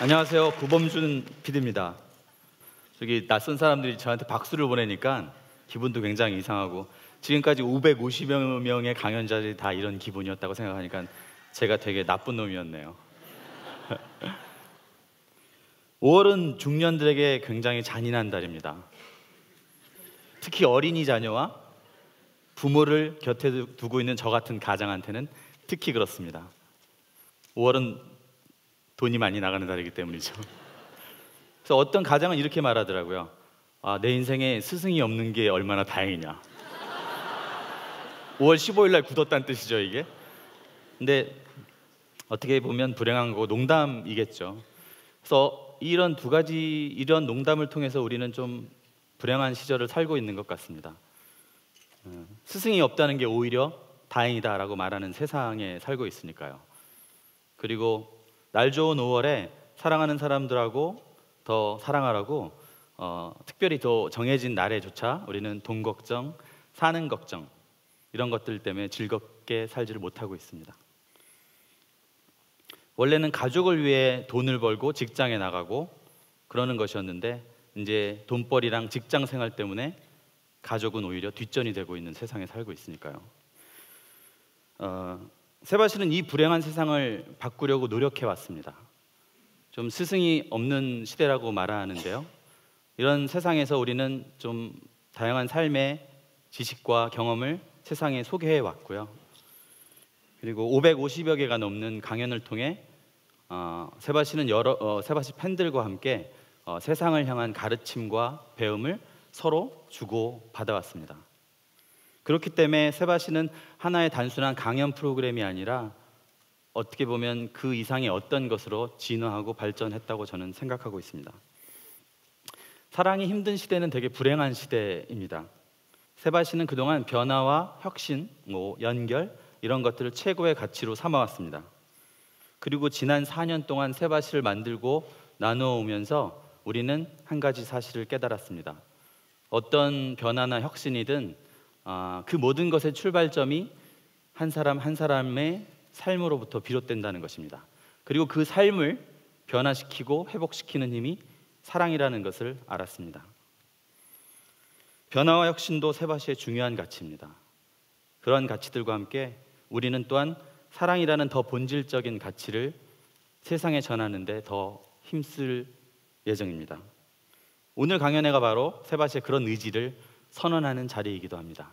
안녕하세요. 구범준 PD입니다. 저기 낯선 사람들이 저한테 박수를 보내니까 기분도 굉장히 이상하고, 지금까지 550여 명의 강연자들이 다 이런 기분이었다고 생각하니까 제가 되게 나쁜 놈이었네요. 5월은 중년들에게 굉장히 잔인한 달입니다. 특히 어린이 자녀와 부모를 곁에 두고 있는 저 같은 가장한테는 특히 그렇습니다. 5월은 돈이 많이 나가는 달이기 때문이죠. 그래서 어떤 가장은 이렇게 말하더라고요. 내 인생에 스승이 없는 게 얼마나 다행이냐. 5월 15일 날 굳었다는 뜻이죠, 이게. 근데 어떻게 보면 불행한 거고 농담이겠죠. 그래서 이런 두 가지, 이런 농담을 통해서 우리는 좀 불행한 시절을 살고 있는 것 같습니다. 스승이 없다는 게 오히려 다행이다라고 말하는 세상에 살고 있으니까요. 그리고 날 좋은 5월에 사랑하는 사람들하고 더 사랑하라고 특별히 더 정해진 날에조차 우리는 돈 걱정, 사는 걱정, 이런 것들 때문에 즐겁게 살지를 못하고 있습니다. 원래는 가족을 위해 돈을 벌고 직장에 나가고 그러는 것이었는데, 이제 돈벌이랑 직장 생활 때문에 가족은 오히려 뒷전이 되고 있는 세상에 살고 있으니까요. 세바시는 이 불행한 세상을 바꾸려고 노력해 왔습니다. 좀 스승이 없는 시대라고 말하는데요, 이런 세상에서 우리는 좀 다양한 삶의 지식과 경험을 세상에 소개해 왔고요. 그리고 550여 개가 넘는 강연을 통해 세바시는 세바시 팬들과 함께 세상을 향한 가르침과 배움을 서로 주고 받아왔습니다. 그렇기 때문에 세바시는 하나의 단순한 강연 프로그램이 아니라 어떻게 보면 그 이상의 어떤 것으로 진화하고 발전했다고 저는 생각하고 있습니다. 사랑이 힘든 시대는 되게 불행한 시대입니다. 세바시는 그동안 변화와 혁신, 연결, 이런 것들을 최고의 가치로 삼아왔습니다. 그리고 지난 4년 동안 세바시를 만들고 나누어 오면서 우리는 한 가지 사실을 깨달았습니다. 어떤 변화나 혁신이든 그 모든 것의 출발점이 한 사람 한 사람의 삶으로부터 비롯된다는 것입니다. 그리고 그 삶을 변화시키고 회복시키는 힘이 사랑이라는 것을 알았습니다. 변화와 혁신도 세바시의 중요한 가치입니다. 그런 가치들과 함께 우리는 또한 사랑이라는 더 본질적인 가치를 세상에 전하는 데 더 힘쓸 예정입니다. 오늘 강연회가 바로 세바시의 그런 의지를 선언하는 자리이기도 합니다.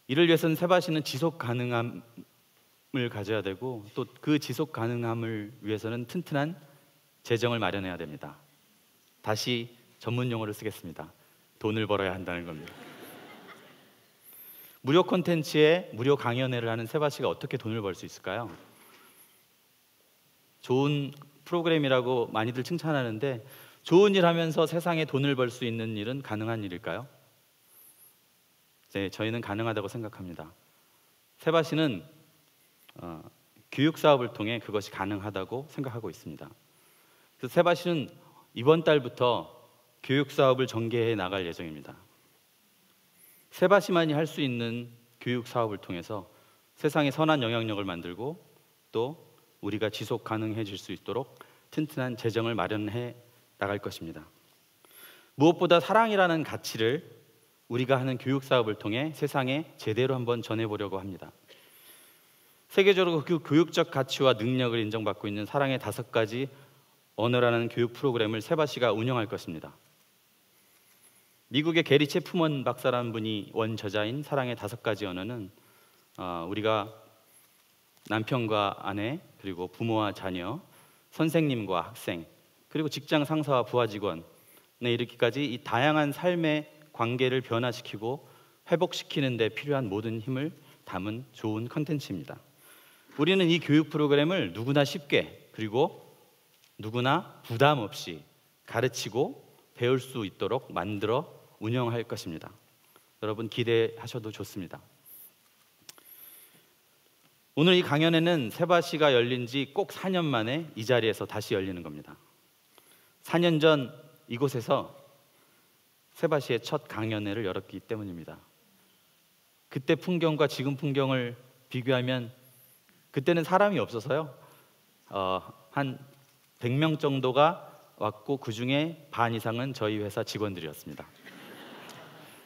이를 위해서는 세바시는 지속 가능함을 가져야 되고, 또 그 지속 가능함을 위해서는 튼튼한 재정을 마련해야 됩니다. 다시 전문 용어를 쓰겠습니다. 돈을 벌어야 한다는 겁니다. 무료 콘텐츠에 무료 강연회를 하는 세바시가 어떻게 돈을 벌 수 있을까요? 좋은 프로그램이라고 많이들 칭찬하는데, 좋은 일 하면서 세상에 돈을 벌 수 있는 일은 가능한 일일까요? 네, 저희는 가능하다고 생각합니다. 세바시는 교육 사업을 통해 그것이 가능하다고 생각하고 있습니다. 그래서 세바시는 이번 달부터 교육 사업을 전개해 나갈 예정입니다. 세바시만이 할 수 있는 교육 사업을 통해서 세상에 선한 영향력을 만들고, 또 우리가 지속 가능해질 수 있도록 튼튼한 재정을 마련해 나갈 것입니다. 무엇보다 사랑이라는 가치를 우리가 하는 교육 사업을 통해 세상에 제대로 한번 전해보려고 합니다. 세계적으로 그 교육적 가치와 능력을 인정받고 있는 사랑의 5가지 언어라는 교육 프로그램을 세바시가 운영할 것입니다. 미국의 게리 체프먼 박사라는 분이 원저자인 사랑의 5가지 언어는 우리가 남편과 아내, 그리고 부모와 자녀, 선생님과 학생, 그리고 직장 상사와 부하 직원에 이르기까지 이 다양한 삶의 관계를 변화시키고 회복시키는 데 필요한 모든 힘을 담은 좋은 컨텐츠입니다. 우리는 이 교육 프로그램을 누구나 쉽게, 그리고 누구나 부담 없이 가르치고 배울 수 있도록 만들어 운영할 것입니다. 여러분 기대하셔도 좋습니다. 오늘 이 강연회는 세바시가 열린 지 꼭 4년 만에 이 자리에서 다시 열리는 겁니다. 4년 전 이곳에서 세바시의 첫 강연회를 열었기 때문입니다. 그때 풍경과 지금 풍경을 비교하면, 그때는 사람이 없어서요, 한 100명 정도가 왔고 그중에 반 이상은 저희 회사 직원들이었습니다.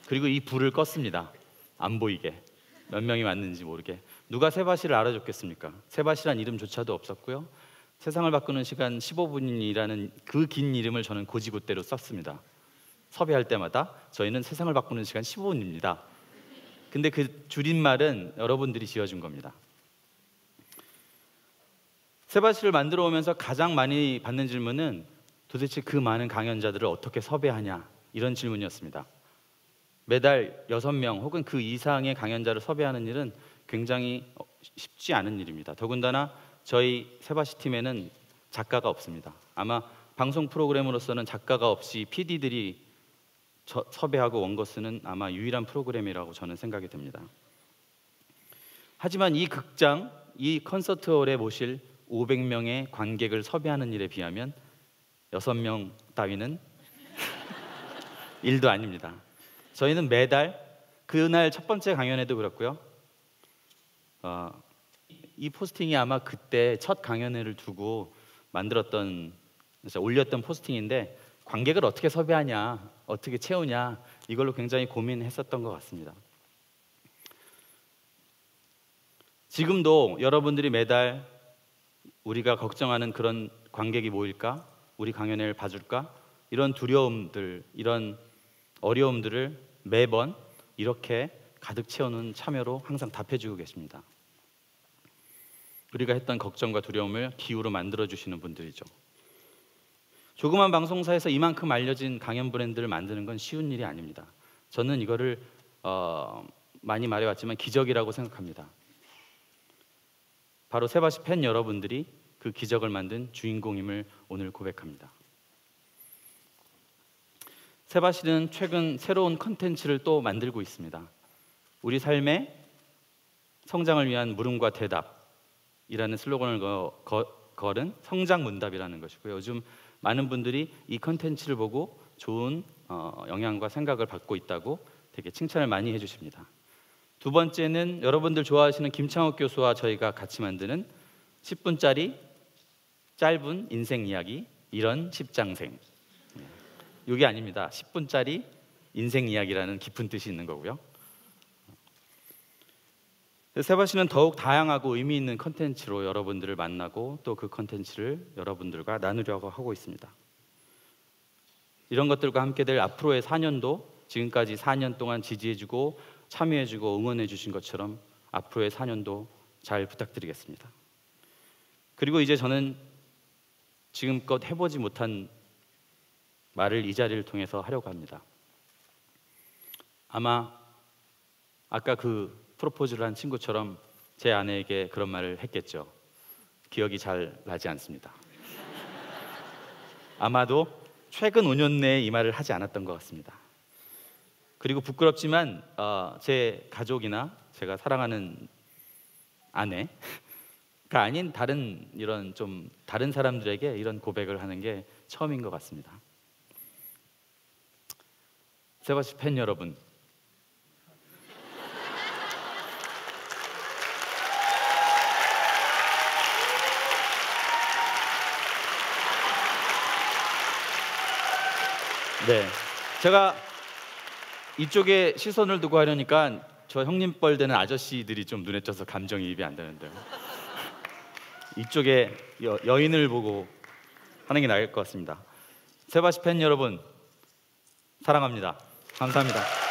그리고 이 불을 껐습니다. 안 보이게. 몇 명이 왔는지 모르게. 누가 세바시를 알아줬겠습니까? 세바시란 이름조차도 없었고요. 세상을 바꾸는 시간 15분이라는 그 긴 이름을 저는 고지고대로 썼습니다. 섭외할 때마다 저희는 세상을 바꾸는 시간 15분입니다. 근데 그 줄임말은 여러분들이 지어준 겁니다. 세바시를 만들어 오면서 가장 많이 받는 질문은 도대체 그 많은 강연자들을 어떻게 섭외하냐, 이런 질문이었습니다. 매달 6명 혹은 그 이상의 강연자를 섭외하는 일은 굉장히 쉽지 않은 일입니다. 더군다나 저희 세바시 팀에는 작가가 없습니다. 아마 방송 프로그램으로서는 작가가 없이 PD들이 섭외하고 원고 쓰는 아마 유일한 프로그램이라고 저는 생각이 듭니다. 하지만 이 극장, 이 콘서트홀에 모실 500명의 관객을 섭외하는 일에 비하면 6명 따위는 일도 아닙니다. 저희는 매달, 그날 첫 번째 강연에도 그렇고요. 이 포스팅이 아마 그때 첫 강연회를 두고 만들었던, 올렸던 포스팅인데 관객을 어떻게 섭외하냐, 어떻게 채우냐, 이걸로 굉장히 고민했었던 것 같습니다. 지금도 여러분들이 매달 우리가 걱정하는 그런 관객이 모일까? 우리 강연회를 봐줄까? 이런 두려움들, 이런 어려움들을 매번 이렇게 가득 채우는 참여로 항상 답해주고 계십니다. 우리가 했던 걱정과 두려움을 기후로 만들어주시는 분들이죠. 조그만 방송사에서 이만큼 알려진 강연 브랜드를 만드는 건 쉬운 일이 아닙니다. 저는 이거를 많이 말해왔지만 기적이라고 생각합니다. 바로 세바시 팬 여러분들이 그 기적을 만든 주인공임을 오늘 고백합니다. 세바시는 최근 새로운 컨텐츠를 또 만들고 있습니다. 우리 삶의 성장을 위한 물음과 대답이라는 슬로건을 걸은 성장문답이라는 것이고요. 요즘 많은 분들이 이 컨텐츠를 보고 좋은 영향과 생각을 받고 있다고 되게 칭찬을 많이 해주십니다. 두 번째는 여러분들 좋아하시는 김창욱 교수와 저희가 같이 만드는 10분짜리 짧은 인생 이야기, 이런 십장생. 이게 아닙니다. 10분짜리 인생 이야기라는 깊은 뜻이 있는 거고요. 세바시는 더욱 다양하고 의미 있는 컨텐츠로 여러분들을 만나고 또 그 컨텐츠를 여러분들과 나누려고 하고 있습니다. 이런 것들과 함께 될 앞으로의 4년도, 지금까지 4년 동안 지지해주고 참여해주고 응원해주신 것처럼 앞으로의 4년도 잘 부탁드리겠습니다. 그리고 이제 저는 지금껏 해보지 못한 말을 이 자리를 통해서 하려고 합니다. 아마 아까 그 프로포즈를 한 친구처럼 제 아내에게 그런 말을 했겠죠. 기억이 잘 나지 않습니다. 아마도 최근 5년 내에 이 말을 하지 않았던 것 같습니다. 그리고 부끄럽지만 제 가족이나 제가 사랑하는 아내가 아닌 다른 이런 좀 다른 사람들에게 이런 고백을 하는 게 처음인 것 같습니다. 세바시 팬 여러분, 네, 제가 이쪽에 시선을 두고 하려니까 저 형님 뻘 되는 아저씨들이 좀 눈에 띄어서 감정이입이 안 되는데요. 이쪽에 여인을 보고 하는 게 나을 것 같습니다. 세바시 팬 여러분, 사랑합니다. 감사합니다.